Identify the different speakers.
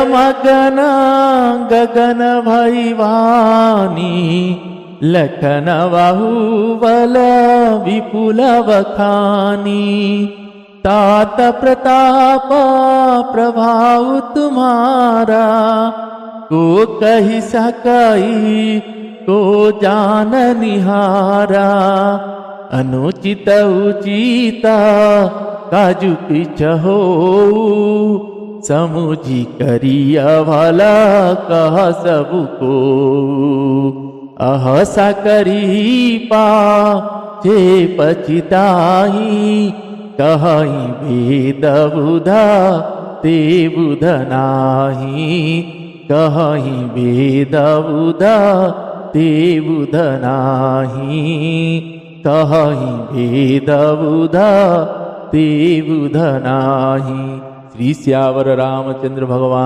Speaker 1: मगन गगन भैवानी लखन बाहुबल विपुल बखानी। तात प्रताप प्रभाव तुम्हारा को कही सकई को जान निहारा। अनुचित उचिता काजु पिछ हो समुझी करिया भला कह सबको। अहसा करी पा जे पछिताई कहीं भेद बुधा ते बुध नाही। कहीं भेद बुधा ते बुध नाही। कहीं भेद बुधा ते बुध नाही। श्री सियावर रामचंद्र भगवान